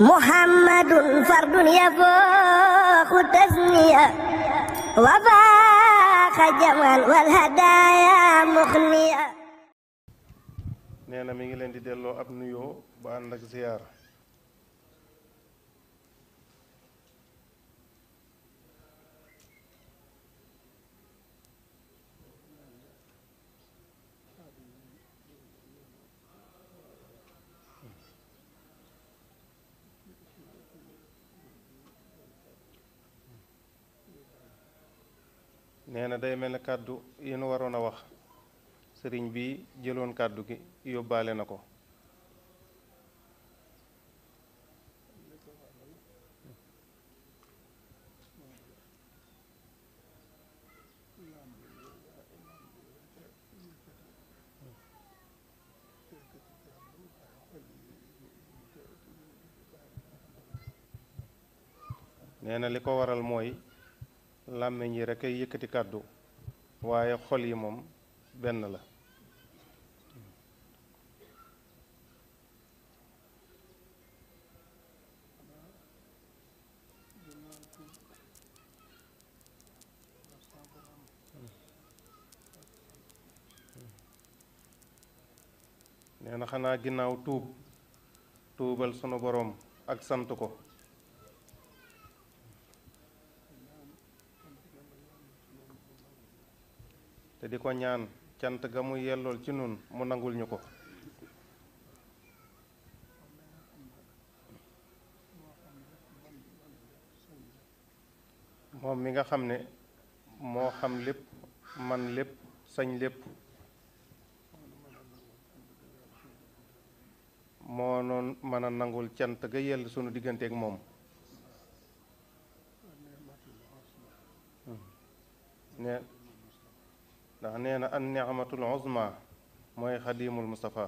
محمد فرد يفوق تسنية وفاق جمعا والهدايا مخنية. nee na mi ngi leen di delloo ab nuyoo ba ànd ak ziyaar. nee na day mel ne kàddu yi nu waroon a wax sëriñ bi jëloon kàddu gi yóbbaale na ko. nee na li ko waral mooy làmmiñ yi rek ay yëkkati kàddu waaye xol yi moom benn la. nee na xanaa ginnaaw tuubal sunu boroom ak sant ko. te di ko ñaan cant ga mu yellool ci nun mu nangul ñu ko. moom mi nga xam ne moo xam lépp man lépp sañ lépp moo noon mën a nangul cant ga yell sunu digganteeg moom. ne ndax nee na an ni'matul uzma mooy xadimul Mustafa.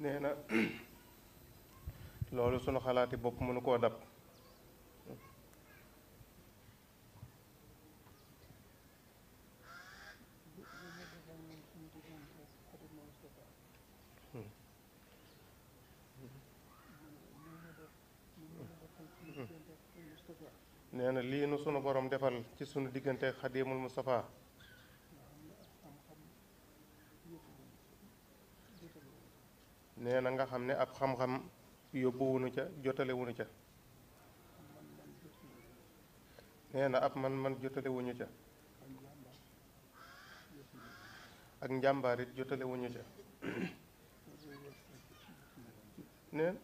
nee na loolu sunu xalaati bopp mënu koo dab. nee na lii nu sunu borom defal ci sunu diggante xadimul Mustafa nee na nga xam ne ab xam-xam yóbbuwunu ca jotalewunu ca. nee na ab man jotalewuñu ca ak njàmbaarit jotalewuñu ca. neen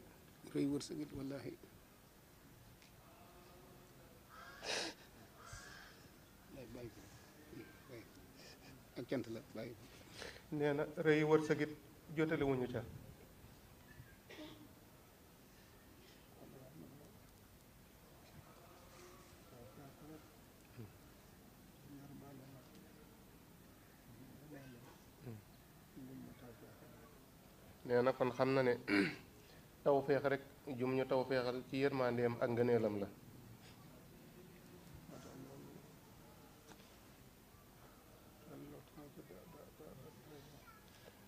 rëy wërsëgit wallaahi ak cant la bàyyi. nee na rëy wërsëgit jotalewuñu ca. nee na kon xam na ne tawféex rek jum ñu tawféexal ci yërmandeem ak ngëneelam la.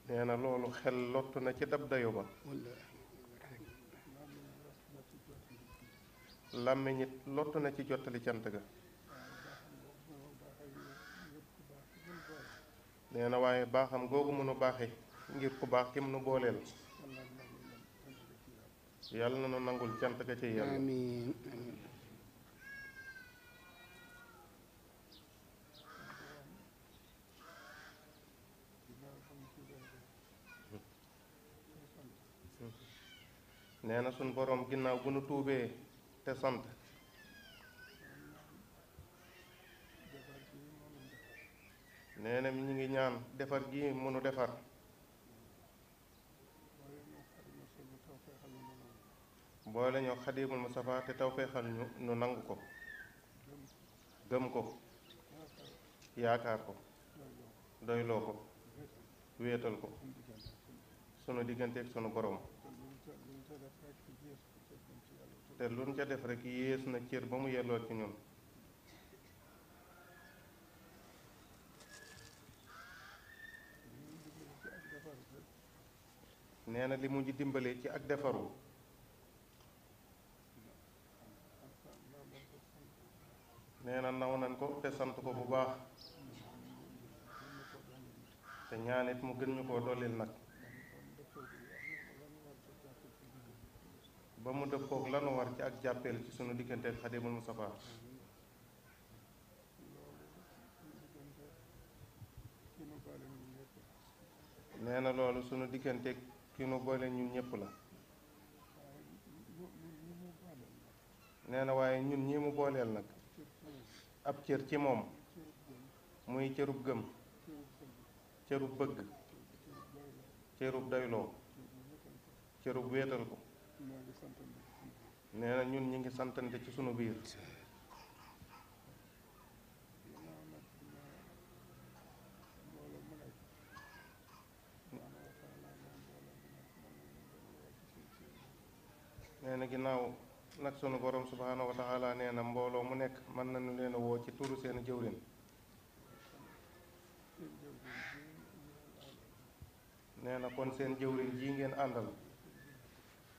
nee na loolu xel lott na ci dab dayo ba. làmmiñ it lott na ci jottali cant ga. nee na waaye baaxam googu mënu baaxe ngir ku baax ki mënu booleel. yàlla na nu nangul cant ga ci yàlla. amiin amiin. nee na suñ boroom ginnaaw bu nu tuubee te sant. nee na mi ñu ngi ñaan defar gi mënu defar. boole ñoo xadimul Mustafa te tawfeexal ñu nu nangu ko gëm ko yaakaar ko doyloo ko wéetal ko sunu digganteeg sunu borom te luñ ca def rek yées na cër ba mu yelloo ci ñun. nee na li mu ñu dimbale ci ak defaru nee na naw nañ ko te sant ko bu baax te ñaanit mu gën ñu koo dollil nag ba mu dëppoog lanu war ci ak jàppeel ci sunu digganteeg Xaadimul Mustafaa. nee na loolu sunu digganteeg ki nu boole ñun ñëpp la. nee na waaye ñun ñi mu booleel nag ab cër ci moom muy cërub gëm, cërub bëgg, cërub doyloo, cërub wéetal ko. nee na ñun ñi ngi santante ci sunu biir. nee na ginnaaw nag sunu borom subhaanahu wa taala nee na mbooloo mu nekk mën nañu leen a woo ci turu seen jëwrin. nee na kon seen jëwrin ji ngeen àndal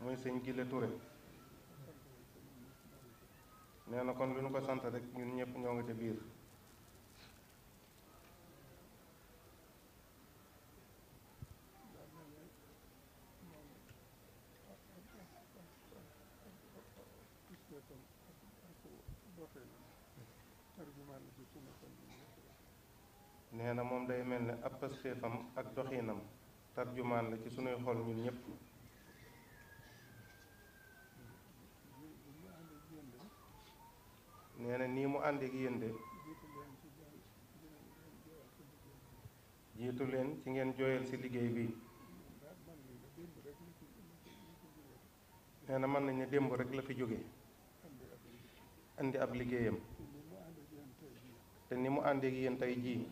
muy sëñ Gile Touré. nee na kon lu ñu ko sant rek ñun ñëpp ñoo nga ca biir. nee na moom day mel ne ab pastéefam ak doxiinam tarjumaan la ci sunuy xol ñun ñëpp. nee na nii mu àndeek yéen de jiitu leen ci ngeen jooyal ci liggéey bi. nee na mën nañ ne démb rek la fi jóge indi ab liggéeyam te ni mu àndeek yéen tey jii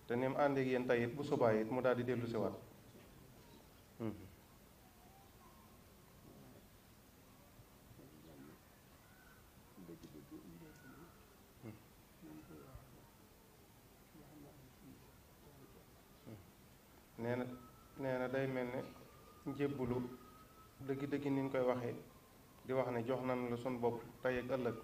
te ni mu àndeek yéen tey it bu subaa it mu daal di dellu si waat. nee na day mel ne njébbulu dëgg-dëgg ni ñu koy waxee di wax ne jox nañ la sun bopp tey ak ëllëg.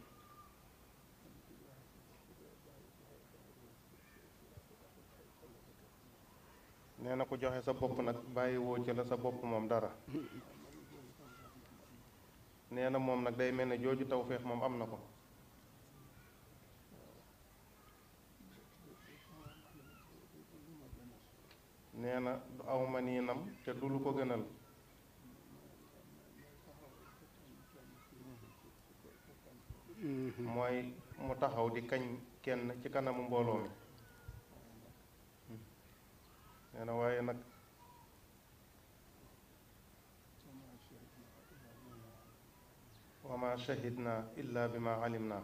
nee na ku joxe sa bopp nag bàyyi woo ci la sa bopp moom dara. nee na moom nag day mel ne jooju tawféex moom am na ko. nee na du aw ma niinam te du lu ko gënal. mooy mu taxaw di kañ kenn ci kanamu mbooloo mi. nee na waaye nag wa ma shahidna illa bi ma alimna.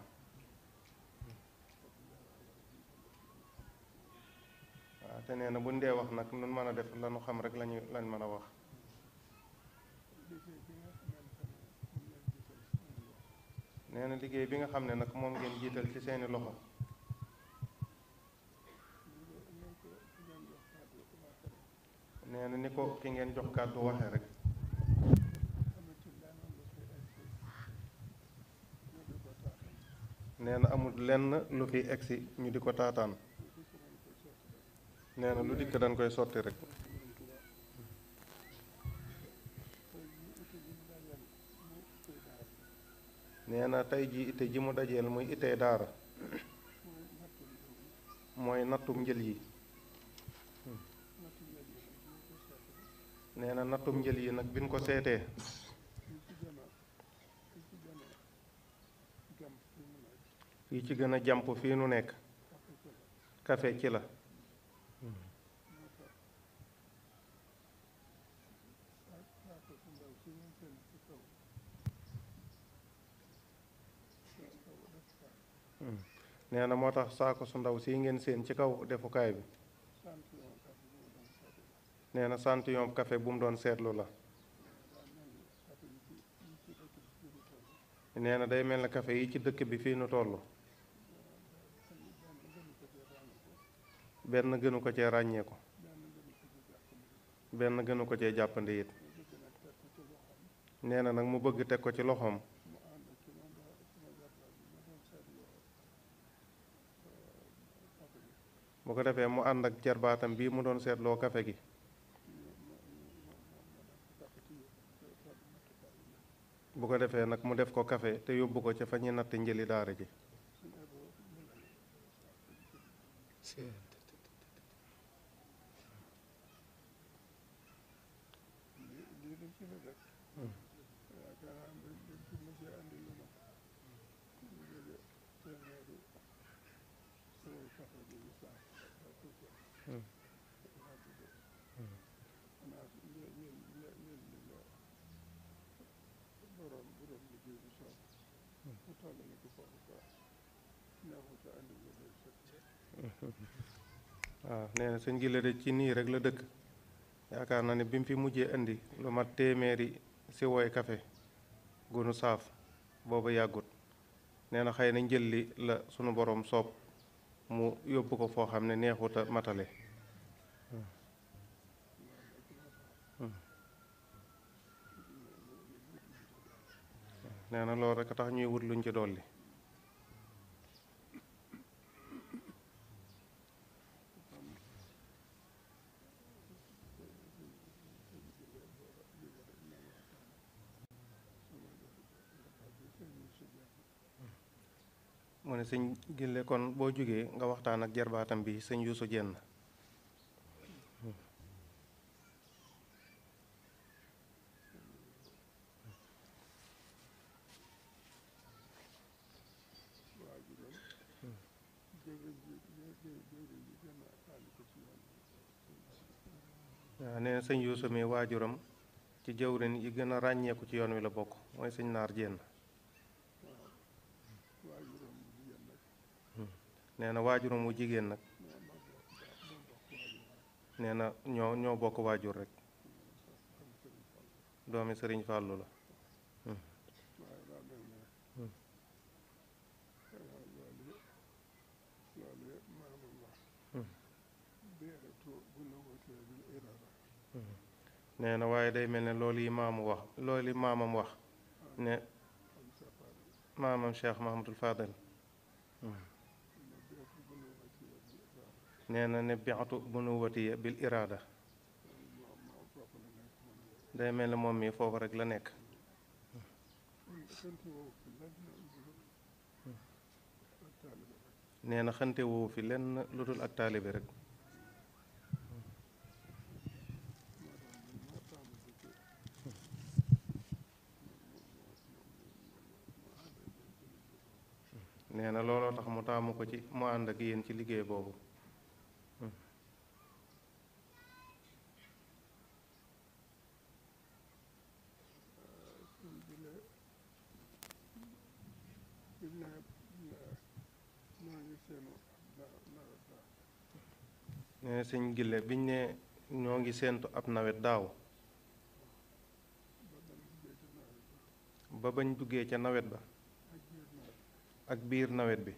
waaw te nee na bu ndee wax nag nun mën a def lanu xam rek lañ mën a wax. nee na liggéey bi nga xam ne nag moom ngeen jiital ci seeni loxo. nee na ni ko ki ngeen jox kàddu waxe rek. nee na amul lenn lu fi egsi ñu di ko taataan. nee na lu dikk dañ koy sotti rek. nee na tey ji ite ji mu dajeel muy itee daara mooy nattum njël yi. nee na nattum njël yi nag biñ ko seetee fii ci gën a jàmp fii nu nekk kafe ci la. nee na moo tax saako su ndaw si ngeen seen ci kaw defukaay bi. nee na santiyom café bu mu doon seetlu la. nee na day mel ne café yi ci dëkk bi fii nu toll benn gënu ko cee ràññee ko benn gënu ko cee jàppandi it. nee na nag mu bëgg teg ko ci loxoom bu ko defee mu ànd ak jarbaatam bii mu doon seetloo café gi bu ko defee nag mu def ko café te yóbbu ko ca fa ñuy natt njëli daara ji. waaw nee na sëñ Gille de ci nii rek la dëkk yaakaar na ne bi mu fi mujjee indi lu mat téeméeri si woy café gunu saaf booba yàggut. nee na xëy na njël li la sunu borom soob mu yóbbu ko foo xam ne neexut a matale. nee na loolu rek a tax ñuy wut luñ ci dolli. mu ne sëñ Gille kon boo jógee nga waxtaan ak jarbaatam bi sëñ Yuusu Jenn. waaw nee na sëñ Yuusu mi waajuram ci jëwrin yi gën a ràññeeku ci yoon wi la bokk mooy sëñ Naar Jenn. nee na waajuram wu jigéen nag nee na ñoo bokk waajur rek doomi sëriñ Fàllu la. nee na waaye day mel ne loolu yi maamam wax ne maamam Cheikh Mahamadul Fadal nee na ne biatu bunuwatiya bil iraada day mel ne moom mi foofu rek la nekk. nee na xante woowu fi lenn lu dul ak taalibe rek. nee na looloo tax mu taamu ko ci mu ànd ak yéen ci liggéey boobu. nee na sëñ Gille biñ ne ñoo ngi séentu ab nawet daaw ba bañ duggee ca nawet ba ak biir nawet bi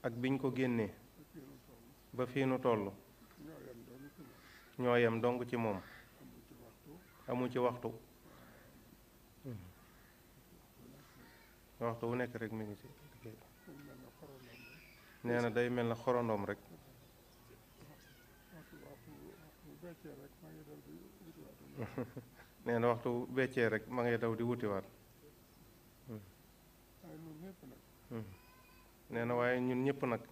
ak biñ ko génnee ba fii nu toll ñoo yem dong ci moom amu ci waxtu waxtu wu nekk rek mi ngi ci liggéey. nee na day mel na xorondoom rek. nee na waxtu beccee rek ma ngay daw di wutiwaat. nee na waaye ñun ñëpp nag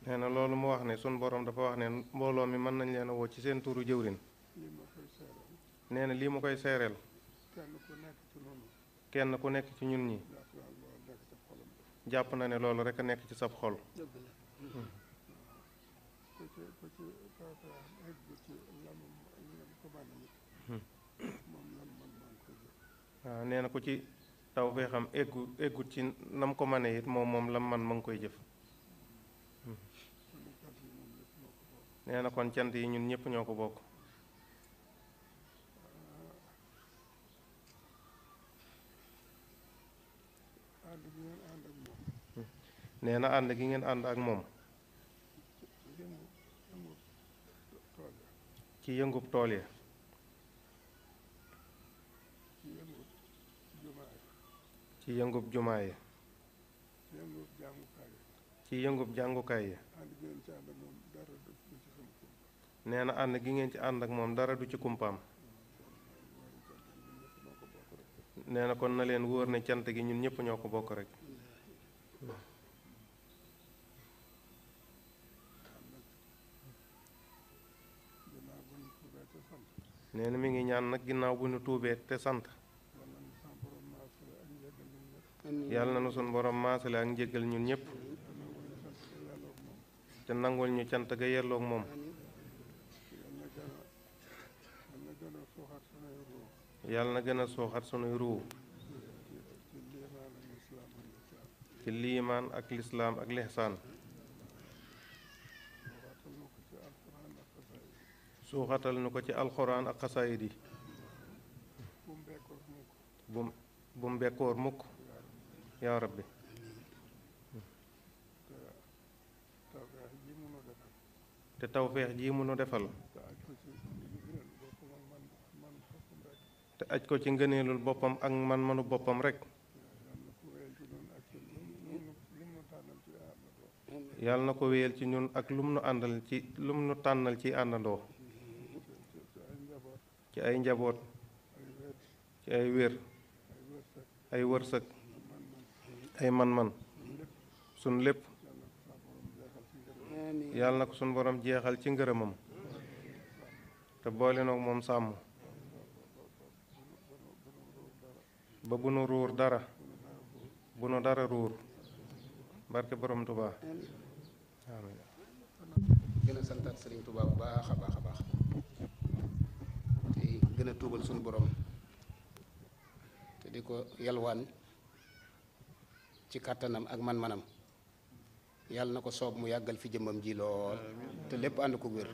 nee na loolu mu wax ne sun borom dafa wax ne mbooloo mi mën nañ leen a woo ci seen turu jëwrin. nee na lii mu koy seereel kenn ku nekk ci ñun ñi jàpp na ne loolu rek a nekk ci sab xol. waaw nee na ku ci taw fee xam eggut ci nam ko mane it moom la man ma ngi koy jëf. nee na kon cant yi ñun ñëpp ñoo ko bokk. nee na ànd gi ngeen ànd ak moom ci yëngub tool ya ci yëngub jumaa ya ci yëngub jàngukaay ya nee na ànd gi ngeen ci ànd ak moom dara du ci kumpaam. nee na kon na leen wóor ne cant gi ñun ñëpp ñoo ko bokk rek. nee na mi ngi ñaan nag ginnaaw bu ñu tuubee te sant yàlla na nu sun borom maasale ak njéggal ñun ñëpp te nangul ñu cant ga yelloog moom. yàlla na gën a suuxat sunuy ruu ci liimaan ak lislaam ak lihsaan. suuxatal nu ko ci alxuraan ak xasaayid yi bu mu bekkoor mukk yaa rabbi. te tawfeex ji mu nu defal te aj ko ci ngëneelul boppam ak man-manu boppam rek yàlla na ko wéyal ci ñun ak lum nu tànnal ci àndandoo ci ay njaboot ci ay wér ay wërsëg ay man-man sun lépp yàlla na ko sun borom jeexal ci ngërëmam te boole noog moom sàmm ba bu nu ruur dara bu nu dara ruur barke borom Tuubaa amiin. gën a santaat Sëriñ Tuubaa bu baax a baax a baax te gën a tuubal suñu borom te di ko yalwaan ci kàttanam ak man-manam yàlla na ko soob mu yàggal fi jëmmam ji lool te lépp ànd ko wér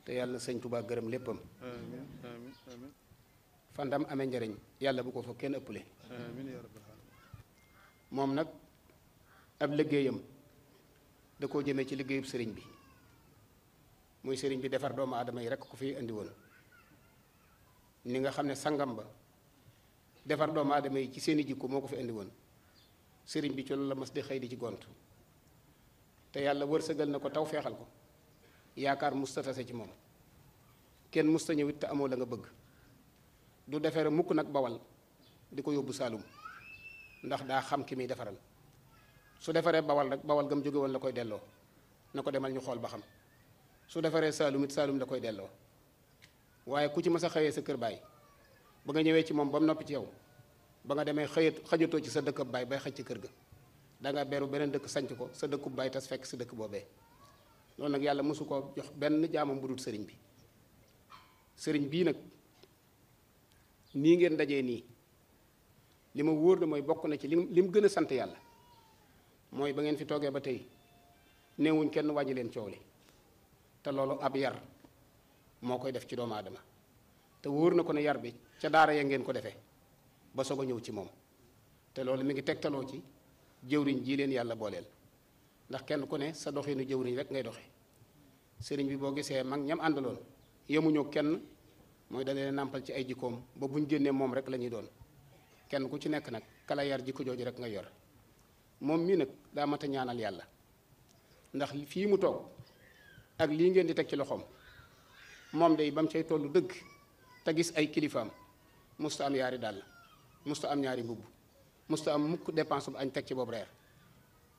te yàlla na Sëñ Tuubaa gërëm léppam fandam amee njariñ yàlla bu ko fa kenn ëppale moom nag ab liggéeyam da koo jëmee ci liggéeyub sëriñ bi muy sëriñ bi defar doomu aadama yi rekk ku fi indi woon ni nga xam ne sangam ba defar doomu aadama yi ci seeni jikko moo ko fi indi woon sëriñ bi ci loolu la mas di xëy di ci gont te yàlla wërsëgal na ko taw feexal ko yaakaar musta tase ci moom kenn musta ñëwit te amoo la nga bëgg du defere mukk nag bawal di ko yóbbu Saalum ndax daa xam ki muy defaral su defaree bawal rek bawal gam jóge woon la koy delloo na ko demal ñu xool ba xam su defaree Saalum it Saalum la koy delloo waaye ku ci mas a xëyee sa kër baay ba nga ñëwee ci moom ba mu noppi ci yow ba nga demee xajatoo ci sa dëkkab baay bay xaj ci kër ga danga beru beneen dëkk sanc ko sa dëkkub baay tas fekk sa dëkk boobee loolu nag yàlla mosu ko jox benn jaamam bu dul sëriñ bi sëriñ bii nag nii ngeen dajee nii li ma wóor na mooy bokk na ci lim gën a sant yàlla mooy ba ngeen fi toogee ba tey neewuñ kenn wàññi leen coow li te loolu ab yar moo koy def ci doomu aadama te wóor na ko ne yar bi ca daara ya ngeen ko defee ba soog a ñëw ci moom te loolu mi ngi tegtaloo ci jëwriñ ji leen yàlla booleel ndax kenn ku ne sa doxinu jëwriñ rek ngay doxe sëriñ bi boo gisee mag ñam àndaloon yemuñoo kenn mooy da leen nàmpal ci ay jikkoom ba buñ génnee moom rek la ñuy doon kenn ku ci nekk nag kala yar jikko jooju rek nga yor moom mii nag daa mat a ñaanal yàlla ndax fii mu toog ak lii ngeen di teg ci loxoom moom day ba mu cay tollu dëgg te gis ay kilifaam musta am yaari dàll musta am ñaari mbubb musta am mukk dépense bu añ teg ci boobu reer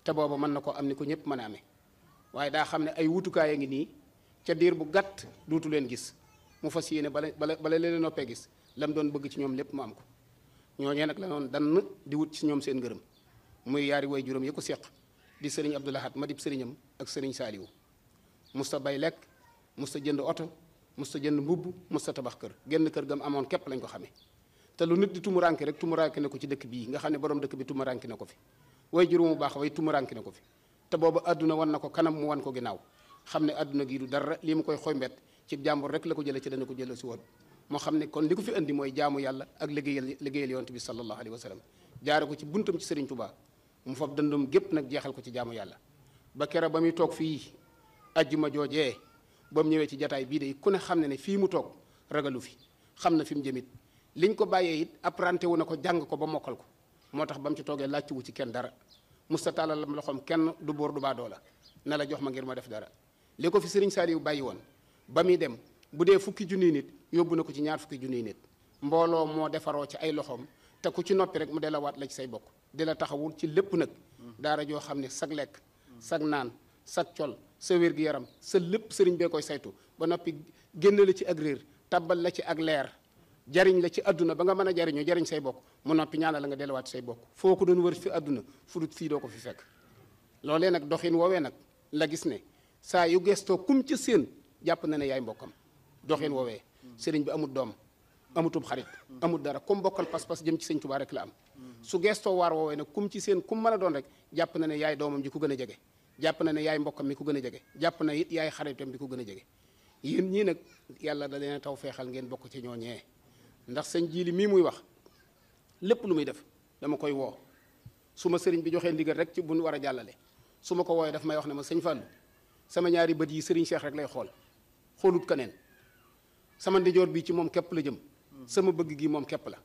te booba mën na ko am ni ko ñëpp mën a amee waaye daa xam ne ay wutukaay a ngi nii ca diir bu gàtt duutu leen gis mu fas yéene bala leen noppee gis lam doon bëgg ci ñoom lépp mu am ko ñooñee nag la noonu dann di wut ci ñoom seen ngërëm muy yaari way juróom yi ko séq di sëriñ Abdou Lahad ma dib sëriñam ak sëriñ Saaliwu musta bay lekk musta jënd oto musta jënd mbubb musta tabax kër genn kër gam amoon képp lañ ko xamee te lu nit di tumuranke rek tumuranke na ko ci dëkk bii nga xam ne borom dëkk bi tumuranke na ko fi way juru mu baax way tumuranke na ko fi te boobu àdduna wan na ko kanam mu wan ko ginnaaw xam ne àdduna gii du dara lii mu koy xoy mbet ci jàmbur rek la ko jëlee ci dana ko jëlee si woon moo xam ne kon li ko fi indi mooy jaamu yàlla ak liggéeyal yonent bi sallallahu alayhi wa sallam jaare ko ci buntam ci Serigne Touba mu fab dëndum gépp nag jeexal ko ci jaamu yàlla ba kera ba muy toog fii ajjuma joojee ba mu ñëwee ci jataay bii de ku ne xam ne ne fii mu toog ragalu fi xam na fi mu jëmit liñ ko bàyyee it apprenti wu na ko jàng ko ba mokkal ko moo tax ba mu ci toogee laajte wu ci kenn dara musta tàllal loxoom kenn du buur du baadoo la na la jox ma ngir ma def dara li ko fi Serigne Saliou bàyyi woon ba muy dem bu dee fukki junniy nit yóbbu na ko ci ñaar fukki junniy nit mbooloo moo defaroo ci ay loxoom te ku ci noppi rek mu delawaat la ci say bokk di la taxawul ci lépp nag daara joo xam ne sag lekk sag naan sag col sa wér-gi-yaram sa lépp sëriñ bee koy saytu ba noppi génn la ci ak réer tabbal la ci ak leer jariñ la ci àdduna ba nga mën a jariñoo jariñ say bokk mu noppi ñaanal la nga delluwaat say bokk foo ko doon wër fi àdduna fu dut fii doo ko fi fekk loolee nag doxin woowee nag la gis ne saa yu gestoo kum ci seen jàpp na ne yaay mbokkam doxin woowee sëriñ bi amul doom amutub xarit amul dara kum bokkal pas-pas jëm ci sëñ Tuubaa rek la am su gestoo waar woowee nag kum ci seen kum mën a doon rek jàpp na ne yaay doomam ji ko gën a jege jàpp na ne yaay mbokkam mi ko gën a jege jàpp na it yaay xaritam bi ko gën a jege yéen ñii nag yàlla da leen taw feexal ngeen bokk ci ñooñee ndax sëñ Jili mii muy wax lépp lu muy def dama koy woo su ma sëriñ bi joxee ndigal rek ci bu nu war a jàllale su ma ko wooyee daf may wax ne ma sëñ Fallou sama ñaari bët yi sëriñ Cheikh rek lay xool xoolut keneen sama ndijoor bii ci moom képp la jëm sama bëgg gi moom képp la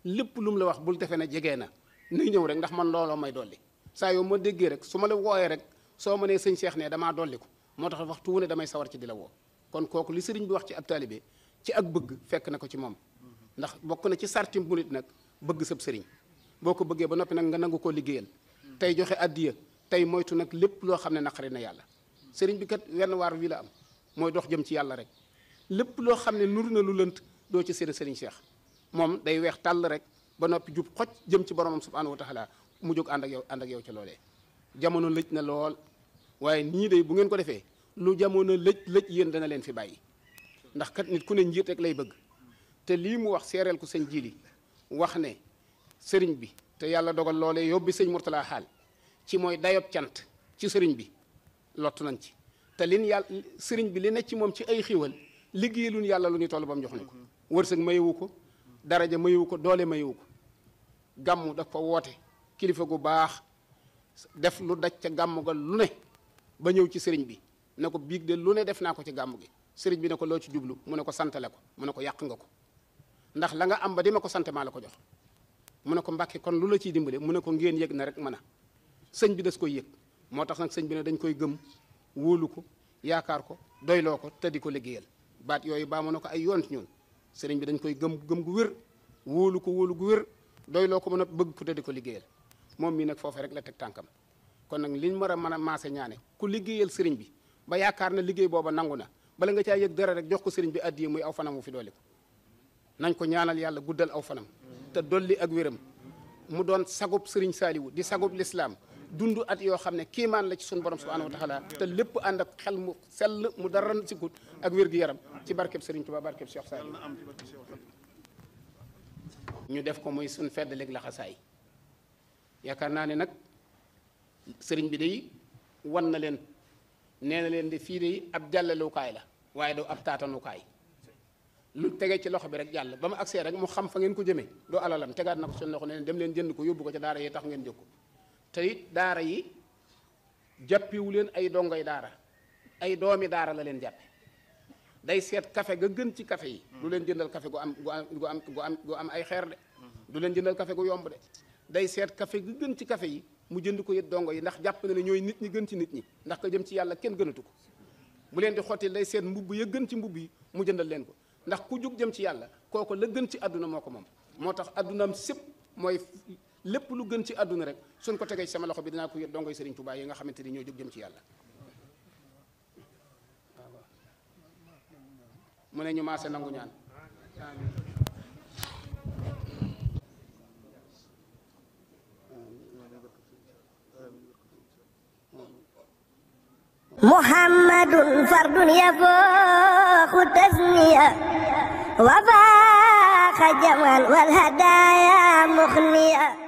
lépp lu mu la wax bul defee ne jegee na nuy ñëw rek ndax man looloo may dolli saa yoo ma déggee rek su ma la wooyee rek soo ma nee sëñ Cheikh ne damaa dolli ko moo tax waxtu wu ne damay sawar ci di la woo kon kooku li sëriñ bi wax ci ab taalibe ci ak bëgg fekk na ko ci moom ndax bokk na ci sarti bu nit nag bëgg sab sëriñ boo ko bëggee ba noppi nag nga nangu koo liggéeyal tey joxe addiya tey moytu nag lépp loo xam ne naqari na yàlla sëriñ bi kat wenn waar wi la am mooy dox jëm ci yàlla rek lépp loo xam ne nuru na lu lënt doo ci seen sëriñ Cheikh moom day weex tàll rek ba noppi jub xoj jëm ci boromam subhanahu wa taala mu jóg ànd ak yow ci loolee jamono lëj na lool waaye nii day bu ngeen ko defee lu jamono lëj yéen dana leen fi bàyyi ndax kat nit ku ne njiit rek lay bëgg te lii mu wax seereel ko sëñ Jili wax ne sëriñ bi te yàlla dogal loolee yóbbi sëñ Mourtala xaal ci mooy dayob cant ci sëriñ bi lottu nañ ci te lin yàlla sëriñ bi li ne ci moom ci ay xiiwal liggéeyalun yàlla lu ñu toll ba mu jox ne ko wërsëg mayewu ko daraja mayewu ko doole mayewu ko gàmmu dafa woote kilifa gu baax def lu daj ca gàmmu ga lu ne ba ñëw ci sëriñ bi ne ko biig de lu ne def naa ko ci gàmmu gi sëriñ bi ne ko loo ci jublu mu ne ko santale ko mu ne ko yàq nga ko ndax la nga am ba di ma ko sant maa la ko jox mu ne ko mbàkke kon lu la ciy dimbale mu ne ko ngeen yëg na rek mën a sëñ bi das koy yëg moo tax nag sëñ bi ne dañ koy gëm wóolu ko yaakaar ko doyloo ko te di ko liggéeyal baat yooyu baa mu ne ko ay yoon ci ñun sëriñ bi dañ koy gëm gu wér wóolu gu wér doyloo ko mën a bëgg ko te di ko liggéeyal moom mii nag foofee rek la teg tànkam kon nag liñ war a mën a maase ñaane ku liggéeyal sëriñ bi ba yaakaar na liggéey booba nangu na bala nga caa yëg dara rek jox ko sëriñ bi addiye muy aw fanam wu fi dolli ko nañ ko ñaanal yàlla guddal aw fanam te dolli ak wéram mu doon sagub sëriñ Saaliwu di sagub lislaam dund at yoo xam ne kiimaan la ci sun borom subhanahu wa taala te lépp ànd ak xel mu sell mu dara sikkut ak wér-gu-yaram ci barkeb sëriñ Tuubaa barkeb Cheikh Saaliwu ñu def ko muy suñ fedd léegi laxasaay yaakaar naa ne nag sëriñ bi day wan na leen nee na leen de fii de ab jàllalukaay la waaye doo ab taatanukaay lu tege ci loxo bi rek jàll ba mu agsee rek mu xam fa ngeen ko jëmee doo alalam tegaat na ko seen loxo ne leen dem leen jënd ko yóbbu ko ca daara yi tax ngeen jóg ko te it daara yi jàppiwu leen ay dongoy daara ay doomi daara la leen jàppe day seet café ga gën ci café yi du leen jëndal café gu am ay xeer de du leen jëndal café gu yomb de day seet café ga gën ci café yi mu jënd ko it dongo yi ndax jàpp na ne ñooy nit ñi gën ci nit ñi ndax ka jëm ci yàlla kenn gënatu ko bu leen di xotti day seet mbubb ya gën ci mbubb yi mu jëndal leen ko ndax ku jug jëm ci yàlla kooku la gën ci àdduna moo ko moom moo tax àddunaam sépp mooy lépp lu gën ci àdduna rek suñ ko tegee ci sama loxo bi dinaa ko yët dongoy Sëriñ Tuubaa yi nga xamante ni ñoo jóg jëm ci yàlla mu ne ñu maase nangu ñaan محمد فرد يفوق تسنية وفاق ساق جمال والهدايا مخنية